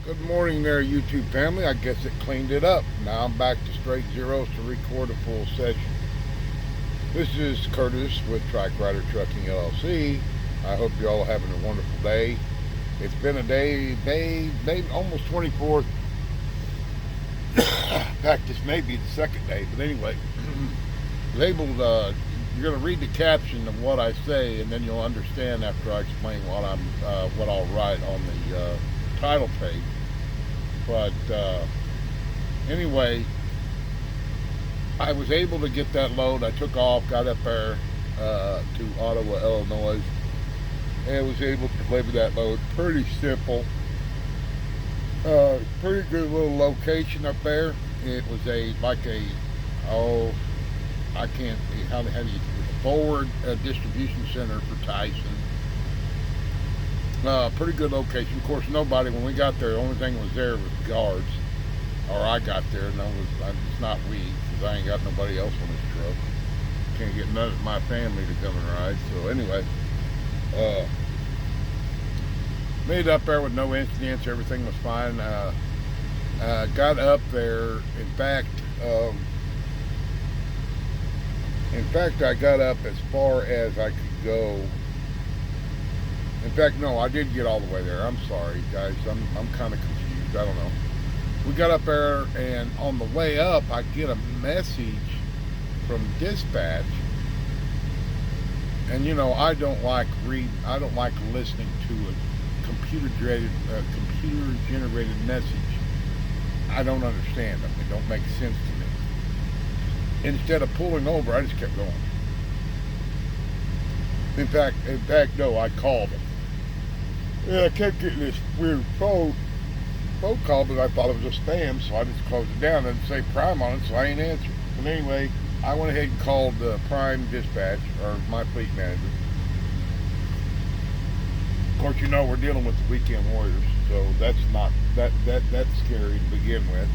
Good morning there, YouTube family. I guess it cleaned it up. Now I'm back to straight zeros to record a full session. This is Curtis with Track Rider Trucking LLC. I hope you're all having a wonderful day. It's been a day, maybe almost 24th. In fact, this may be the second day, but anyway, labeled. You're going to read the caption of what I say, and then you'll understand after I explain what I'll write on the title page. But anyway, I was able to get that load. I took off, got up there to Ottawa, Illinois, and was able to deliver that load. Pretty simple. Pretty good little location up there. It was I can't, how do you, Repowered distribution center for Tyson. Pretty good location. Of course, nobody, when we got there, the only thing was there was guards. Or I got there, and it's not we, because I ain't got nobody else on this truck. Can't get none of my family to come and ride. So anyway, made it up there with no incidents. Everything was fine. Got up there. In fact, I got up as far as I could go. In fact, no, I did get all the way there. I'm sorry, guys. I'm kind of confused. I don't know. We got up there, and on the way up, I get a message from dispatch. And I don't like listening to a computer-generated message. I don't understand them. They don't make sense to me. Instead of pulling over, I just kept going. In fact, no, I called them. Yeah, I kept getting this weird phone call, but I thought it was a spam, so I just closed it down. It didn't say Prime on it, so I ain't answered. But anyway, I went ahead and called Prime Dispatch, or my fleet manager. Of course, we're dealing with the weekend warriors, so that's not that's scary to begin with.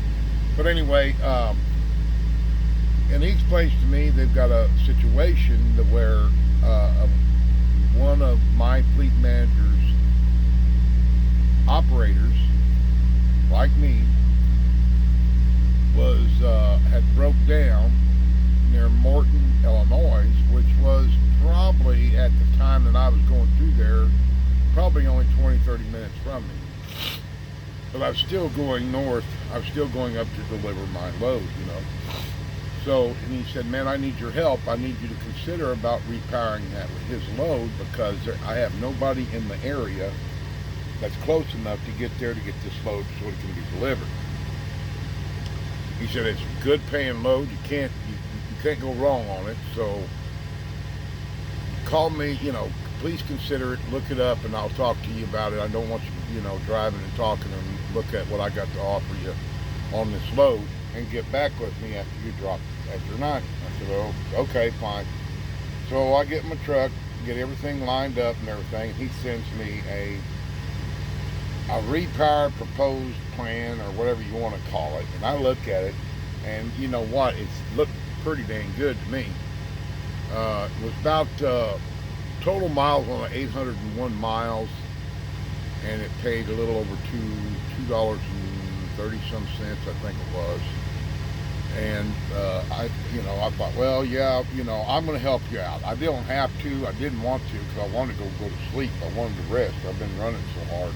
But anyway, and he explains to me they've got a situation where one of my fleet manager's operators, like me, had broke down near Morton, Illinois, which was probably, at the time that I was going through there, probably only 20-30 minutes from me. But I was still going north. I was still going up to deliver my load, So, and he said, man, I need your help. I need you to consider about repowering his load, because I have nobody in the area that's close enough to get there to get this load so it can be delivered. He said it's a good paying load. You can't go wrong on it. So call me, please consider it, look it up, and I'll talk to you about it. I don't want you, driving and talking and look at what I got to offer you on this load, and get back with me after you drop after 9. I said, oh, okay, fine. So I get in my truck, get everything lined up and everything. He sends me a repower proposed plan, or whatever you want to call it, and I look at it, and you know what, it's looked pretty dang good to me. It was about total miles on it, 801 miles, and it paid a little over $2.30 some cents, I think it was. And I thought, well, yeah, I'm going to help you out. I didn't have to. I didn't want to, because I wanted to go to sleep. I wanted to rest. I've been running so hard.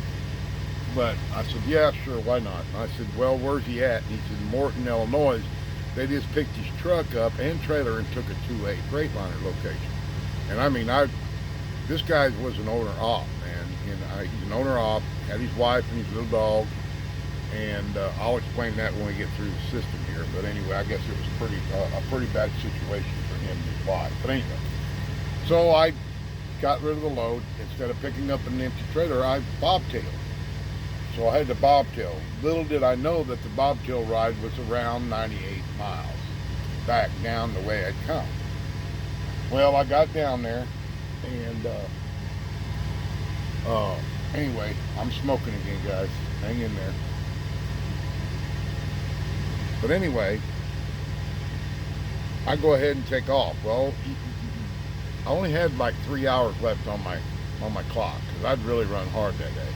But I said, yeah, sure, why not? And I said, well, where's he at? And he said, Morton, Illinois. They just picked his truck up and trailer and took it to a Freightliner location. And I mean, this guy was an owner-op, man. He's an owner-op, had his wife and his little dog. And I'll explain that when we get through the system here. But anyway, I guess it was a pretty bad situation for him and his wife. But anyway, so I got rid of the load. Instead of picking up an empty trailer, I bobtailed. So I had to bobtail. Little did I know that the bobtail ride was around 98 miles back down the way I'd come. Well, I got down there, and anyway, I'm smoking again, guys. Hang in there. But anyway, I go ahead and take off. Well, I only had like 3 hours left on my clock, because I'd really run hard that day.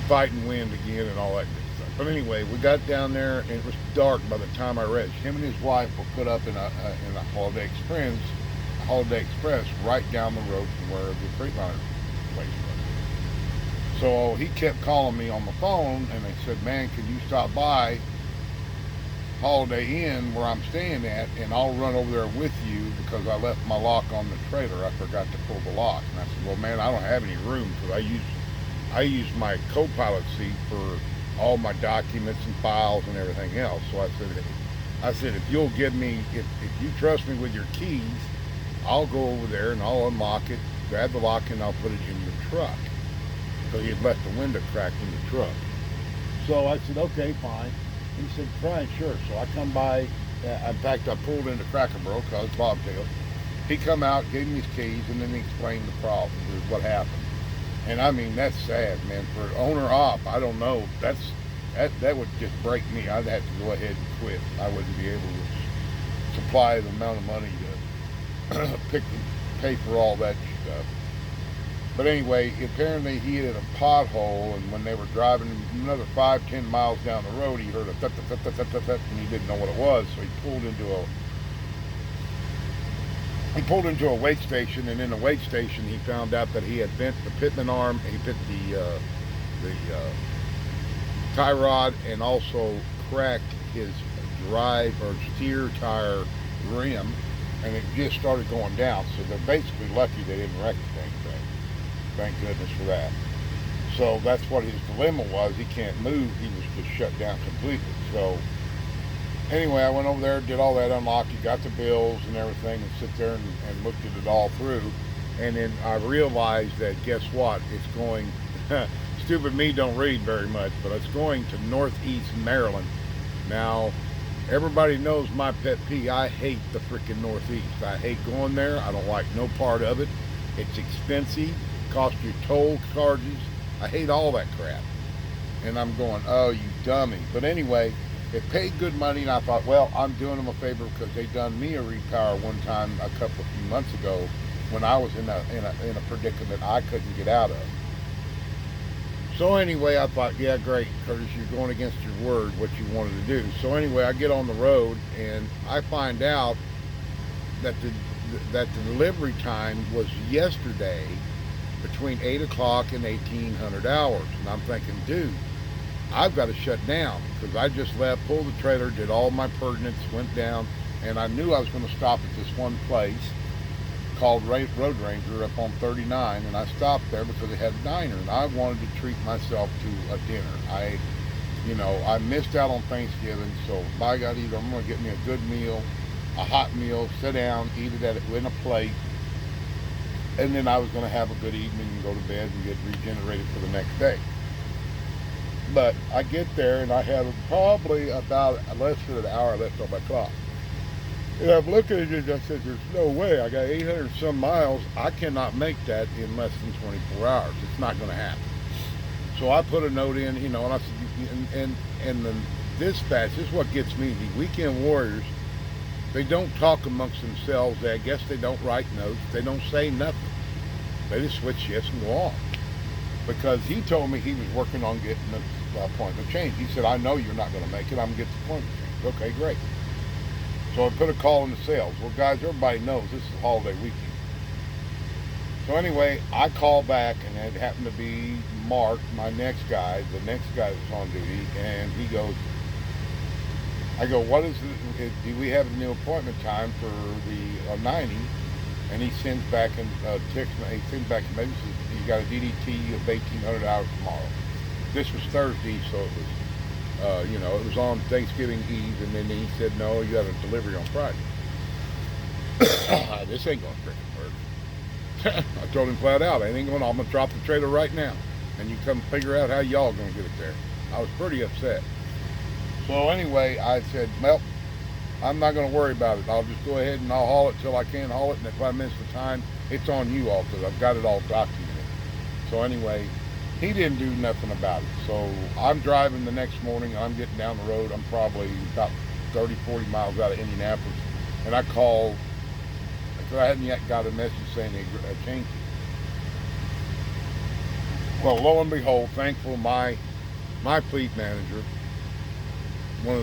fighting wind again and all that good stuff. But anyway, we got down there and it was dark by the time I reached. Him and his wife were put up in a Holiday Express right down the road from where the Freightliner place was. So he kept calling me on the phone, and they said, "Man, can you stop by Holiday Inn where I'm staying at, and I'll run over there with you because I left my lock on the trailer. I forgot to pull the lock." And I said, "Well, man, I don't have any room because I use my co-pilot seat for all my documents and files and everything else." So I said, if you'll give me, if you trust me with your keys, I'll go over there and I'll unlock it, grab the lock, and I'll put it in your truck. So he had left the window cracked in the truck. So I said, okay, fine. He said, fine, sure. So I come by. In fact, I pulled into Cracker Barrel because I was bobtail. He come out, gave me his keys, and then he explained the problem, what happened. And I mean, that's sad, man. For an owner-op, I don't know. That would just break me. I'd have to go ahead and quit. I wouldn't be able to supply the amount of money to pay for all that stuff. But anyway, apparently he hit a pothole, and when they were driving another 5-10 miles down the road, he heard a thut, thut, thut, thut, thut, thut, and he didn't know what it was, so he pulled into a weight station, and in the weight station he found out that he had bent the pitman arm, he bent the tie rod, and also cracked his drive or steer tire rim, and it just started going down. So they're basically lucky they didn't wreck anything. Thank goodness for that. So that's what his dilemma was. He can't move. He was just shut down completely. So anyway, I went over there, did all that unlocking, got the bills and everything, and sit there and looked at it all through. And then I realized that, guess what? It's going, stupid me don't read very much, but it's going to Northeast Maryland. Now, everybody knows my pet peeve. I hate the freaking Northeast. I hate going there. I don't like no part of it. It's expensive. Cost you toll charges. I hate all that crap. And I'm going, oh, you dummy. But anyway, it paid good money, and I thought, well, I'm doing them a favor because they done me a repower one time a few months ago when I was in a predicament I couldn't get out of. So anyway, I thought, yeah, great, Curtis, you're going against your word, what you wanted to do. So anyway, I get on the road, and I find out that the delivery time was yesterday between 8 o'clock and 1800 hours. And I'm thinking, dude, I've got to shut down because I just left, pulled the trailer, did all my pertinence, went down, and I knew I was going to stop at this one place called Road Ranger up on 39, and I stopped there because it had a diner, and I wanted to treat myself to a dinner. I missed out on Thanksgiving, so by God, either I'm going to get me a good meal, a hot meal, sit down, eat it in a plate, and then I was going to have a good evening and go to bed and get regenerated for the next day. But I get there, and I have probably about less than an hour left on my clock. And I'm looking at it, and I said, there's no way. I got 800 some miles. I cannot make that in less than 24 hours. It's not going to happen. So I put a note in, and I said, and the dispatch, this is what gets me. The weekend warriors, they don't talk amongst themselves. I guess they don't write notes. They don't say nothing. They just switch shifts and go on. Because he told me he was working on getting the appointment changed. He said, I know you're not going to make it. I'm going to get the appointment changed. Okay, great. So I put a call into sales. Well, guys, everybody knows this is a holiday weekend. So anyway, I call back, and it happened to be Mark, the next guy that was on duty, and he goes, I go, what is it? Do we have a new appointment time for the 90? And he sends back and text me. He sends back a message. You got a DDT of 1,800 hours tomorrow. This was Thursday, so it was, it was on Thanksgiving Eve, and then he said, no, you got a delivery on Friday. This ain't gonna freaking work. I told him flat out, I'm gonna drop the trailer right now, and you come figure out how y'all gonna get it there. I was pretty upset. So anyway, I said, well, I'm not going to worry about it. I'll just go ahead and I'll haul it till I can't haul it, and if I miss the time, it's on you all because I've got it all documented. So anyway, he didn't do nothing about it. So I'm driving the next morning. I'm getting down the road. I'm probably about 30, 40 miles out of Indianapolis, and I called because I hadn't yet got a message saying they changed it. Well, lo and behold, thankful my fleet manager, one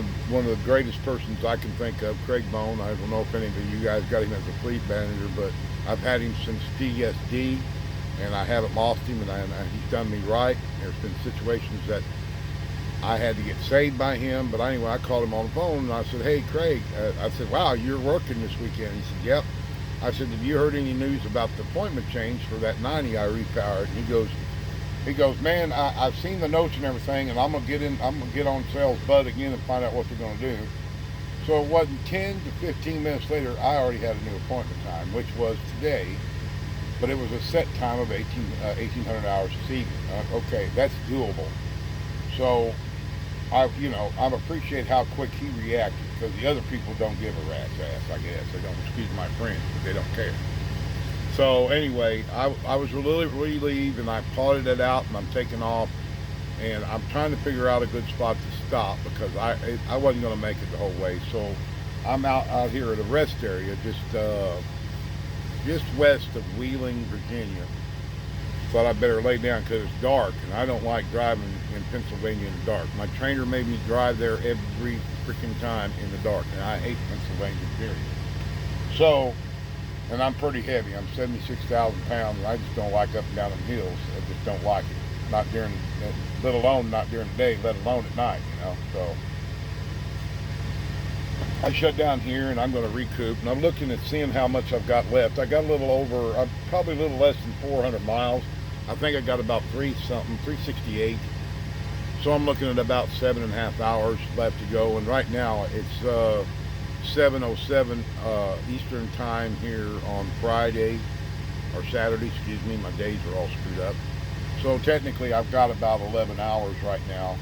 of the greatest persons I can think of, Craig Bone. I don't know if any of you guys got him as a fleet manager, but I've had him since TSD, and I haven't lost him, and he's done me right. There's been situations that I had to get saved by him, but anyway, I called him on the phone and I said, "Hey, Craig," I said, "Wow, you're working this weekend." He said, "Yep." I said, "Have you heard any news about the appointment change for that 90 I repowered?" And he goes, "Man, I've seen the notes and everything, and I'm gonna get on sales bud again and find out what they're gonna do." So it wasn't 10 to 15 minutes later, I already had a new appointment time, which was today, but it was a set time of 1800 hours this evening. Okay, that's doable. So I appreciate how quick he reacted, because the other people don't give a rat's ass, I guess. They don't, excuse my French, but they don't care. So anyway, I was really relieved, and I plotted it out, and I'm taking off, and I'm trying to figure out a good spot to stop, because I wasn't going to make it the whole way. So I'm out here at a rest area just west of Wheeling, Virginia. Thought I better lay down because it's dark, and I don't like driving in Pennsylvania in the dark. My trainer made me drive there every freaking time in the dark, and I hate Pennsylvania, period. So, and I'm pretty heavy. I'm 76,000 pounds, and I just don't like up and down them hills. I just don't like it. Not during, let alone not during the day, let alone at night, So I shut down here, and I'm going to recoup, and I'm looking at seeing how much I've got left. I got a little over, probably a little less than 400 miles. I think I got about 368. So I'm looking at about 7.5 hours left to go. And right now it's 7:07 Eastern time here on Friday, or Saturday, excuse me. My days are all screwed up. So technically I've got about 11 hours right now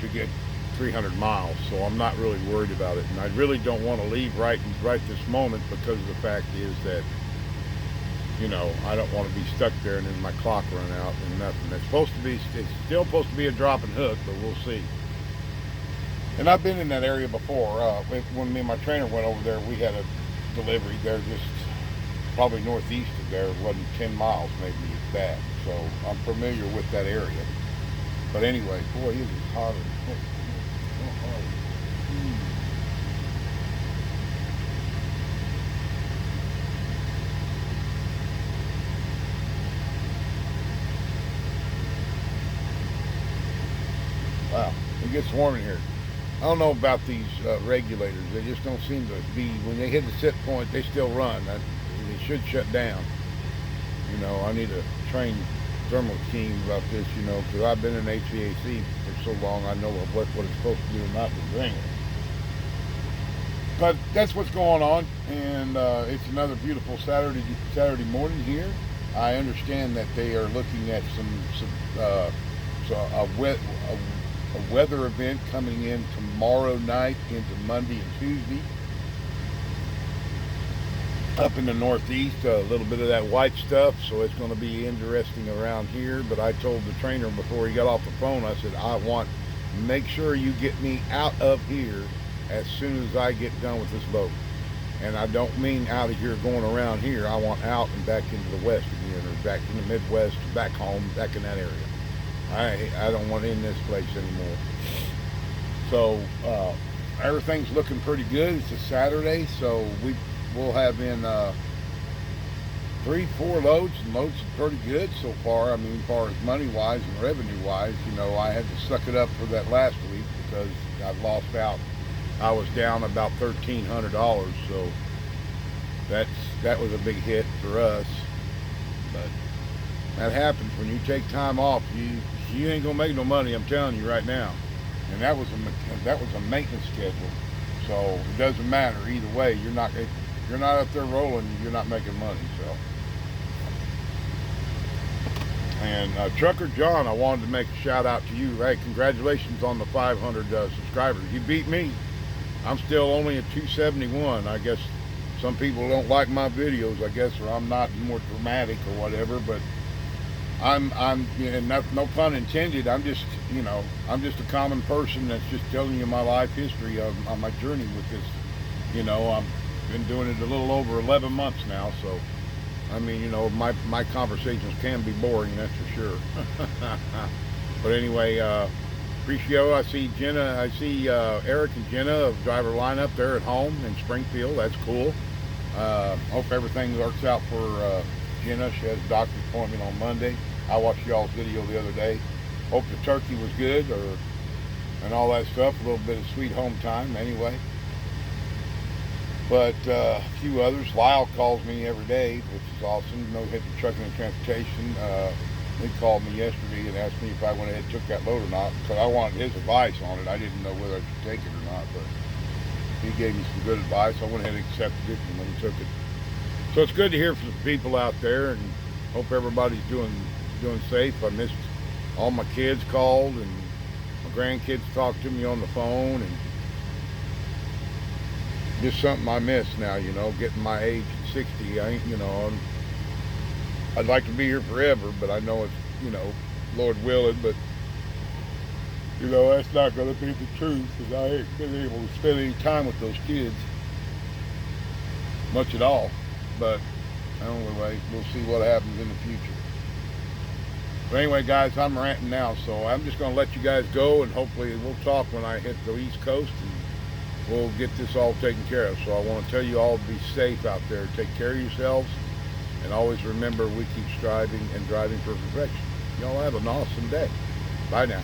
to get 300 miles. So I'm not really worried about it. And I really don't want to leave right this moment, because the fact is that, I don't want to be stuck there and then my clock run out and nothing. It's still supposed to be a drop and hook, but we'll see. And I've been in that area before. When me and my trainer went over there, we had a delivery there just probably northeast of there. It wasn't 10 miles, maybe it's that. So I'm familiar with that area. But anyway, boy, it is hot as heck. Wow, it gets warm in here. I don't know about these regulators. They just don't seem to be, when they hit the set point, they still run. They should shut down. I need to train thermal team about this, because I've been in HVAC for so long, I know what it's supposed to do and not be doing it. But that's what's going on, and it's another beautiful Saturday morning here. I understand that they are looking at a weather event coming in tomorrow night into Monday and Tuesday. Up in the northeast, a little bit of that white stuff, so it's going to be interesting around here. But I told the trainer before he got off the phone, I said, make sure you get me out of here as soon as I get done with this boat. And I don't mean out of here going around here. I want out and back into the west again, or back in the Midwest, back home, back in that area. I don't want in this place anymore. So everything's looking pretty good. It's a Saturday, so we'll have in 3-4 loads, and loads are pretty good so far. I mean, as far as money wise and revenue wise, I had to suck it up for that last week because I lost out. I was down about $1,300, so that was a big hit for us. But that happens when you take time off. You ain't gonna make no money, I'm telling you right now. And that was a maintenance schedule, so it doesn't matter either way. You're not up there rolling, you're not making money. So, and Trucker John, I wanted to make a shout out to you. Hey, congratulations on the 500 subscribers. You beat me. I'm still only at 271. I guess some people don't like my videos, I guess, or I'm not more dramatic or whatever, but I'm no pun intended. I'm just a common person that's just telling you my life history on my journey with this. I've been doing it a little over 11 months now, so I mean, you know, my conversations can be boring, that's for sure. But anyway, appreciate. I see Jenna. I see Eric and Jenna of driver lineup there at home in Springfield. That's cool. Hope everything works out for Jenna. She has a doctor's appointment on Monday. I watched y'all's video the other day. Hope the turkey was good, and all that stuff. A little bit of sweet home time, anyway. But a few others. Lyle calls me every day, which is awesome. No hit the trucking and transportation. He called me yesterday and asked me if I went ahead and took that load or not, because I wanted his advice on it. I didn't know whether I should take it or not, but he gave me some good advice. I went ahead and accepted it and then took it. So it's good to hear from some people out there, and hope everybody's doing safe. I missed all my kids called, and my grandkids talked to me on the phone, and just something I miss now, you know, getting my age at 60. I ain't, you know, I'd like to be here forever, but I know it's, you know, Lord willing, but, you know, that's not going to be the truth, because I ain't been able to spend any time with those kids, much at all. But anyway, we'll see what happens in the future. But anyway, guys, I'm ranting now, so I'm just going to let you guys go, and hopefully we'll talk when I hit the East Coast, and we'll get this all taken care of. So I want to tell you all to be safe out there. Take care of yourselves. And always remember, we keep striving and driving for perfection. Y'all have an awesome day. Bye now.